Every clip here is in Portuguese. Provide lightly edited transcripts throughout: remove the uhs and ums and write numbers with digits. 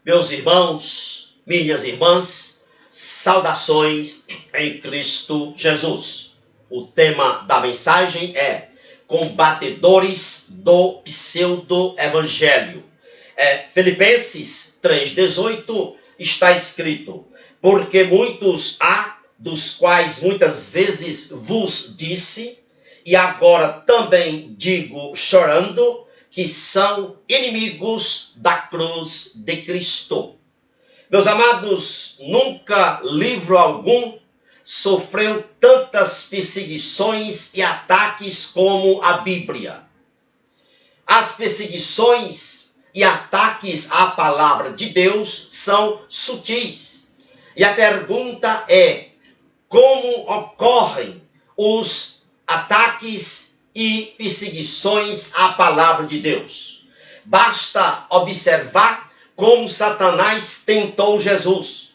Meus irmãos, minhas irmãs, saudações em Cristo Jesus. O tema da mensagem é combatedores do pseudo-evangelho. Filipenses 3,18 está escrito: porque muitos há, dos quais muitas vezes vos disse, e agora também digo chorando, que são inimigos da cruz de Cristo. Meus amados, nunca livro algum sofreu tantas perseguições e ataques como a Bíblia. As perseguições e ataques à palavra de Deus são sutis. E a pergunta é: como ocorrem os ataques e perseguições à palavra de Deus? Basta observar como Satanás tentou Jesus.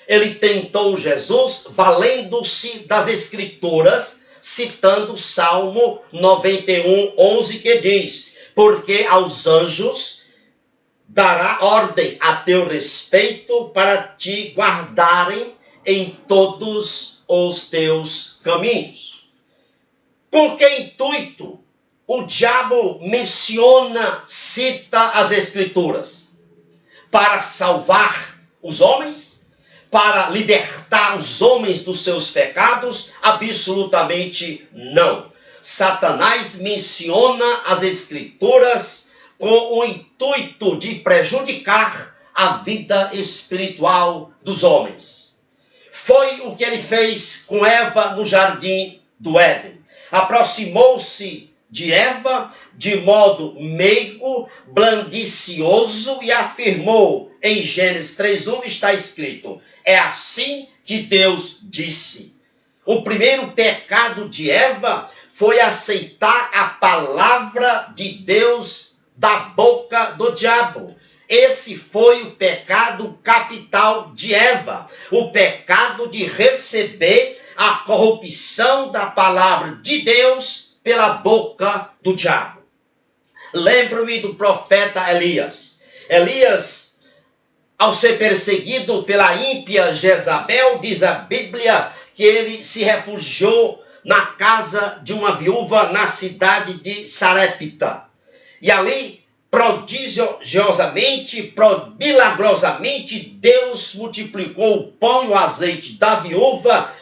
Ele tentou Jesus valendo-se das Escrituras, citando o Salmo 91:11, que diz: porque aos anjos dará ordem a teu respeito para te guardarem em todos os teus caminhos. Com que intuito o diabo cita as Escrituras? Para salvar os homens? Para libertar os homens dos seus pecados? Absolutamente não. Satanás menciona as Escrituras com o intuito de prejudicar a vida espiritual dos homens. Foi o que ele fez com Eva no jardim do Éden. Aproximou-se de Eva de modo meigo, blandicioso e afirmou, em Gênesis 3:1 está escrito: é assim que Deus disse. O primeiro pecado de Eva foi aceitar a palavra de Deus da boca do diabo. Esse foi o pecado capital de Eva, o pecado de receber a corrupção da palavra de Deus pela boca do diabo. Lembro-me do profeta Elias. Elias, ao ser perseguido pela ímpia Jezabel, diz a Bíblia que ele se refugiou na casa de uma viúva na cidade de Sarepta. E ali, prodigiosamente, milagrosamente, Deus multiplicou o pão e o azeite da viúva,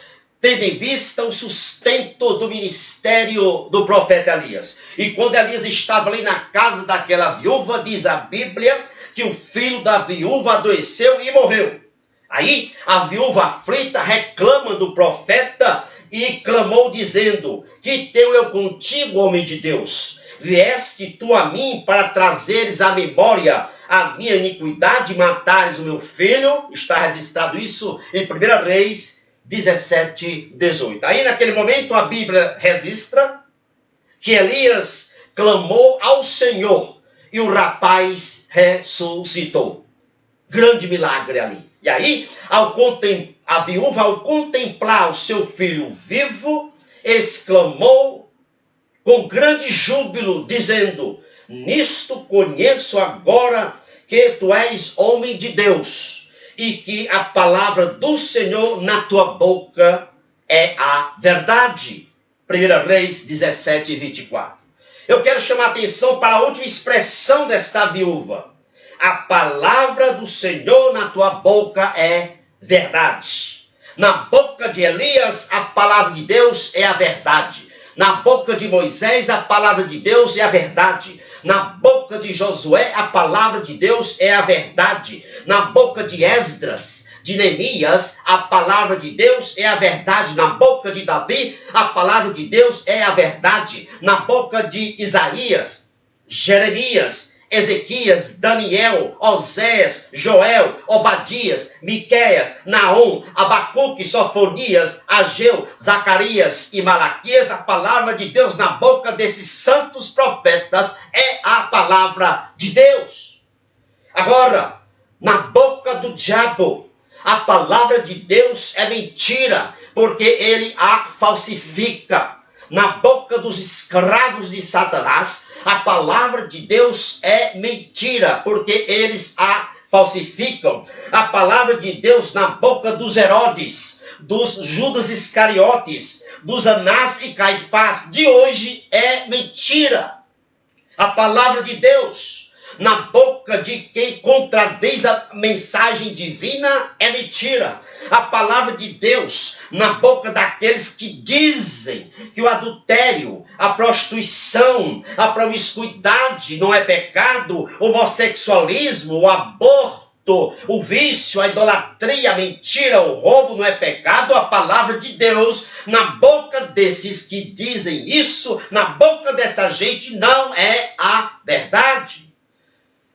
tendo em vista o sustento do ministério do profeta Elias. E quando Elias estava ali na casa daquela viúva, diz a Bíblia que o filho da viúva adoeceu e morreu. Aí a viúva aflita reclama do profeta e clamou dizendo: que tenho eu contigo, homem de Deus? Vieste tu a mim para trazeres à memória a minha iniquidade e matares o meu filho? Está registrado isso em 1 Reis 17:18. Aí naquele momento a Bíblia registra que Elias clamou ao Senhor e o rapaz ressuscitou. Grande milagre ali. E aí a viúva, ao contemplar o seu filho vivo, exclamou com grande júbilo, dizendo: nisto conheço agora que tu és homem de Deus, e que a palavra do Senhor na tua boca é a verdade. 1 Reis 17:24. Eu quero chamar a atenção para a última expressão desta viúva. A palavra do Senhor na tua boca é verdade. Na boca de Elias, a palavra de Deus é a verdade. Na boca de Moisés, a palavra de Deus é a verdade. Na boca de Josué, a palavra de Deus é a verdade. Na boca de Esdras, de Neemias, a palavra de Deus é a verdade. Na boca de Davi, a palavra de Deus é a verdade. Na boca de Isaías, Jeremias, Ezequias, Daniel, Oséias, Joel, Obadias, Miqueias, Naum, Abacuque, Sofonias, Ageu, Zacarias e Malaquias, a palavra de Deus na boca desses santos profetas é a palavra de Deus. Agora, na boca do diabo, a palavra de Deus é mentira, porque ele a falsifica. Na boca dos escravos de Satanás, a palavra de Deus é mentira, porque eles a falsificam a palavra de Deus na boca dos Herodes, dos Judas Iscariotes, dos Anás e Caifás, de hoje é mentira. A palavra de Deus na boca de quem contradiz a mensagem divina é mentira. A palavra de Deus na boca daqueles que dizem que o adultério, a prostituição, a promiscuidade não é pecado, o homossexualismo, o aborto, o vício, a idolatria, a mentira, o roubo não é pecado. A palavra de Deus na boca desses que dizem isso, na boca dessa gente, não é a verdade.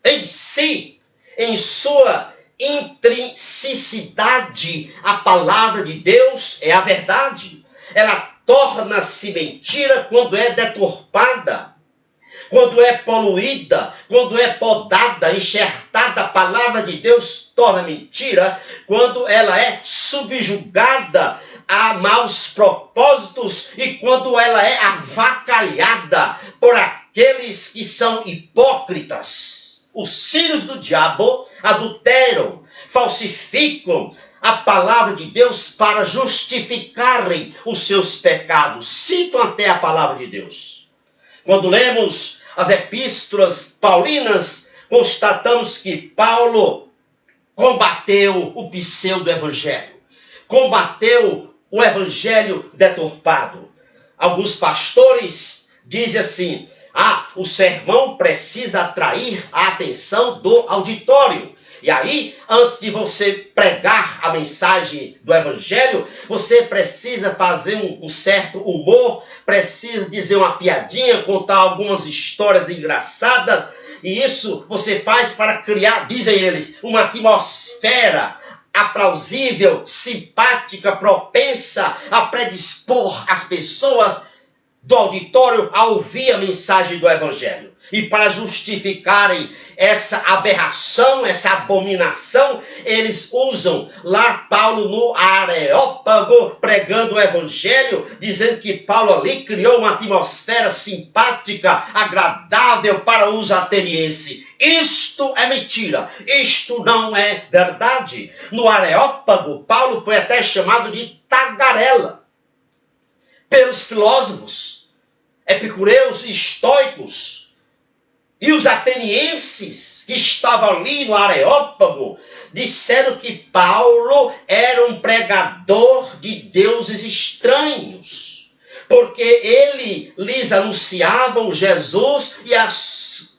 Em si, em sua intrinseicidade, a palavra de Deus é a verdade. Ela torna-se mentira quando é deturpada, quando é poluída, quando é podada, enxertada. A palavra de Deus torna mentira quando ela é subjugada a maus propósitos e quando ela é avacalhada por aqueles que são hipócritas. Os filhos do diabo adulteram, falsificam a palavra de Deus para justificarem os seus pecados. Citam até a palavra de Deus. Quando lemos as epístolas paulinas, constatamos que Paulo combateu o pseudo-evangelho, combateu o evangelho deturpado. Alguns pastores dizem assim: o sermão precisa atrair a atenção do auditório. E aí, antes de você pregar a mensagem do evangelho, você precisa fazer um certo humor, precisa dizer uma piadinha, contar algumas histórias engraçadas. E isso você faz para criar, dizem eles, uma atmosfera aplausível, simpática, propensa a predispor as pessoas do auditório a ouvir a mensagem do evangelho. E para justificarem essa aberração, essa abominação, eles usam lá Paulo no Areópago, pregando o evangelho, dizendo que Paulo ali criou uma atmosfera simpática, agradável para os atenienses. Isto é mentira, isto não é verdade. No Areópago, Paulo foi até chamado de tagarela pelos filósofos, epicureus e estoicos. E os atenienses que estavam ali no Areópago disseram que Paulo era um pregador de deuses estranhos, porque ele lhes anunciava o Jesus e a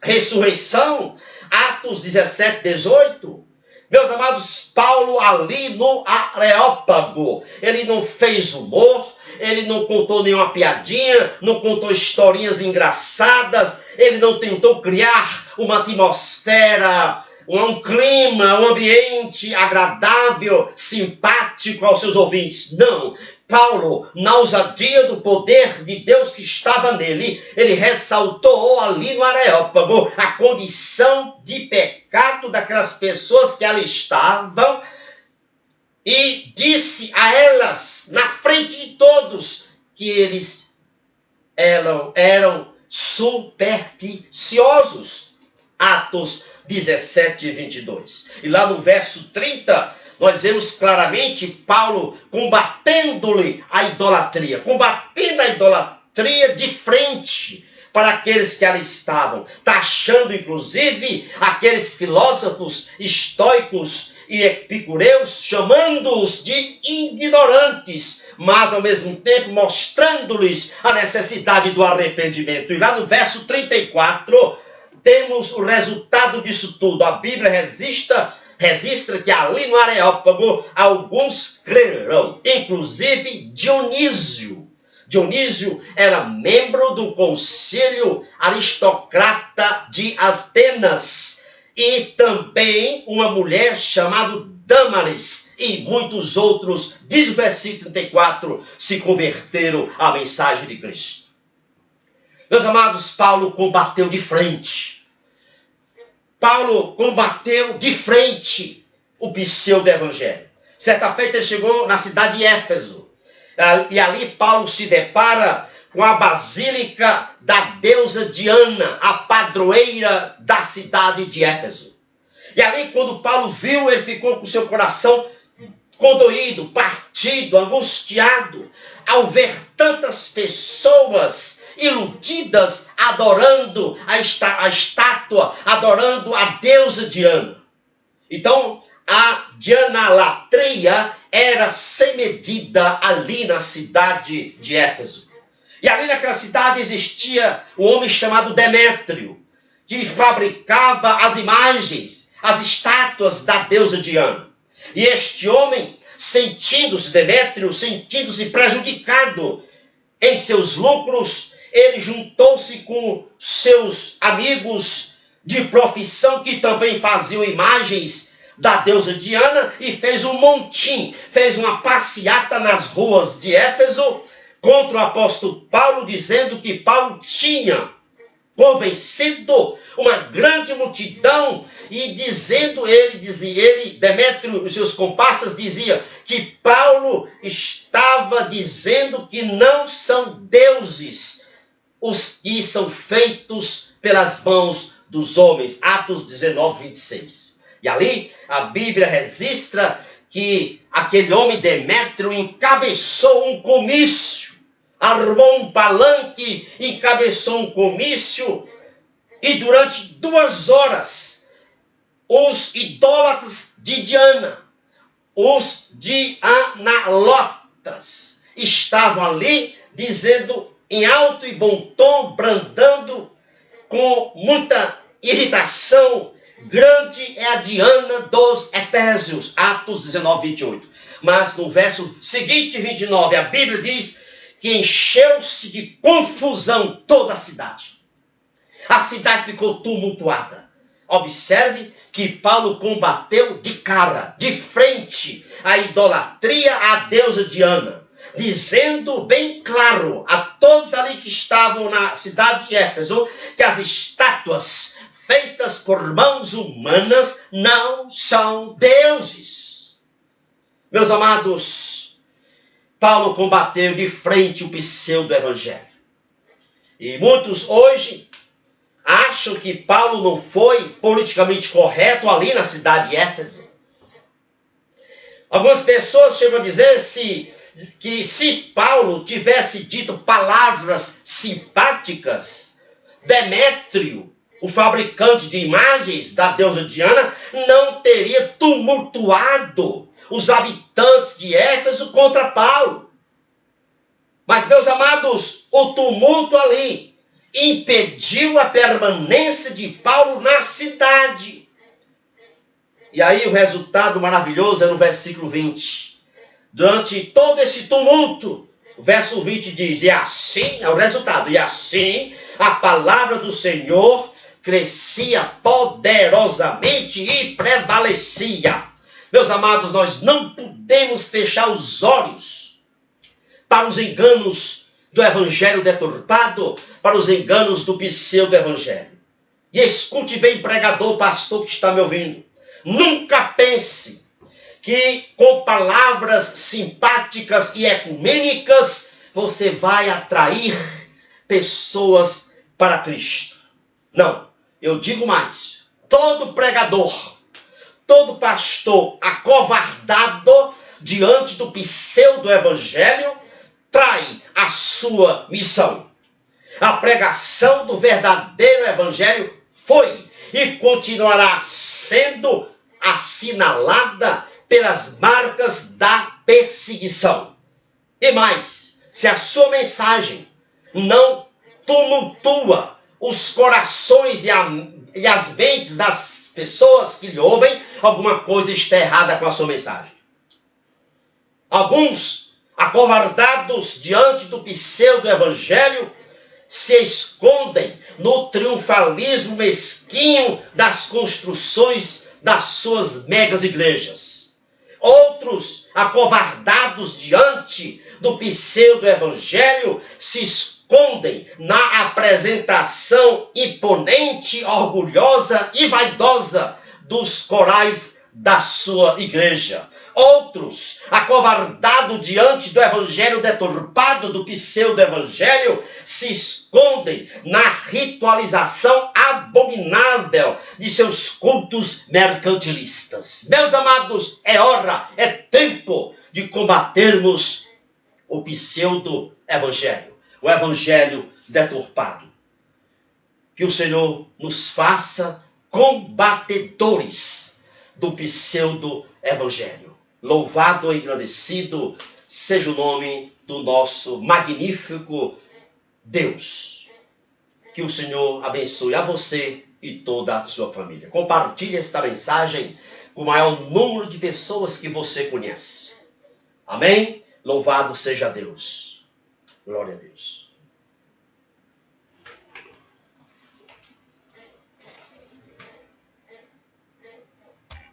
ressurreição. Atos 17, 18. Meus amados, Paulo ali no Areópago, ele não fez humor, ele não contou nenhuma piadinha, não contou historinhas engraçadas, ele não tentou criar uma atmosfera, um clima, um ambiente agradável, simpático aos seus ouvintes. Não. Paulo, na ousadia do poder de Deus que estava nele, ele ressaltou ali no Areópago a condição de pecado daquelas pessoas que ali estavam, e disse a elas, na frente de todos, que eles eram supersticiosos. Atos 17, 22. E lá no verso 30, nós vemos claramente Paulo combatendo-lhe a idolatria, combatendo a idolatria de frente para aqueles que ali estavam, taxando inclusive aqueles filósofos estoicos e epicureus, chamando-os de ignorantes, mas ao mesmo tempo mostrando-lhes a necessidade do arrependimento. E lá no verso 34, temos o resultado disso tudo. A Bíblia registra que ali no Areópago alguns creram, inclusive Dionísio. Dionísio era membro do conselho aristocrata de Atenas, e também uma mulher chamada Dâmaris, e muitos outros, diz o versículo 34, se converteram à mensagem de Cristo. Meus amados, Paulo combateu de frente. Paulo combateu de frente o pseudo-evangelho. Certa feita ele chegou na cidade de Éfeso, e ali Paulo se depara com a basílica da deusa Diana, a padroeira da cidade de Éfeso. E ali, quando Paulo viu, ele ficou com seu coração condoído, partido, angustiado, ao ver tantas pessoas iludidas adorando a estátua, adorando a deusa Diana. Então, a dianalatria era sem medida ali na cidade de Éfeso. E ali naquela cidade existia um homem chamado Demétrio, que fabricava as imagens, as estátuas da deusa Diana. E este homem, Demétrio, sentindo-se prejudicado em seus lucros, ele juntou-se com seus amigos de profissão que também faziam imagens da deusa Diana e fez um montim, fez uma passeata nas ruas de Éfeso contra o apóstolo Paulo, dizendo que Paulo tinha convencido uma grande multidão e Demétrio e seus comparsas dizia que Paulo estava dizendo que não são deuses os que são feitos pelas mãos dos homens. Atos 19, 26. E ali a Bíblia registra que aquele homem Demétrio encabeçou um comício, armou um palanque, encabeçou um comício, e durante 2 horas, os idólatras de Diana, os dianalotas, estavam ali dizendo em alto e bom tom, brandando com muita irritação: grande é a Diana dos Efésios. Atos 19, 28. Mas no verso seguinte, 29, a Bíblia diz que encheu-se de confusão toda a cidade. A cidade ficou tumultuada. Observe que Paulo combateu de cara, de frente, a idolatria à deusa Diana, dizendo bem claro a todos ali que estavam na cidade de Éfeso que as estátuas feitas por mãos humanas não são deuses. Meus amados, Paulo combateu de frente o pseudo-evangelho. E muitos hoje acham que Paulo não foi politicamente correto ali na cidade de Éfeso. Algumas pessoas chegam a dizer que se Paulo tivesse dito palavras simpáticas, Demétrio, o fabricante de imagens da deusa Diana, não teria tumultuado os habitantes de Éfeso contra Paulo. Mas, meus amados, o tumulto ali impediu a permanência de Paulo na cidade. E aí o resultado maravilhoso é no versículo 20. Durante todo esse tumulto, o verso 20 diz: e assim, é o resultado, e assim a palavra do Senhor crescia poderosamente e prevalecia. Meus amados, nós não podemos fechar os olhos para os enganos do evangelho deturpado, para os enganos do pseudo-evangelho. E escute bem, pregador, pastor que está me ouvindo. Nunca pense que com palavras simpáticas e ecumênicas você vai atrair pessoas para Cristo. Não, eu digo mais. Todo pregador, todo pastor acovardado diante do pseudo-evangelho trai a sua missão. A pregação do verdadeiro evangelho foi e continuará sendo assinalada pelas marcas da perseguição. E mais, se a sua mensagem não tumultua os corações e as mentes das pessoas que lhe ouvem, alguma coisa está errada com a sua mensagem. Alguns, acovardados diante do pseudo-evangelho, se escondem no triunfalismo mesquinho das construções das suas megas igrejas. Outros, acovardados diante do pseudo-evangelho, se escondem na apresentação imponente, orgulhosa e vaidosa dos corais da sua igreja. Outros, acovardados diante do evangelho deturpado, do pseudo-evangelho, se escondem na ritualização abominável de seus cultos mercantilistas. Meus amados, é hora, é tempo de combatermos o pseudo-evangelho, o evangelho deturpado. Que o Senhor nos faça combatedores do pseudo-evangelho. Louvado e agradecido seja o nome do nosso magnífico Deus. Que o Senhor abençoe a você e toda a sua família. Compartilhe esta mensagem com o maior número de pessoas que você conhece. Amém? Louvado seja Deus. Glória a Deus.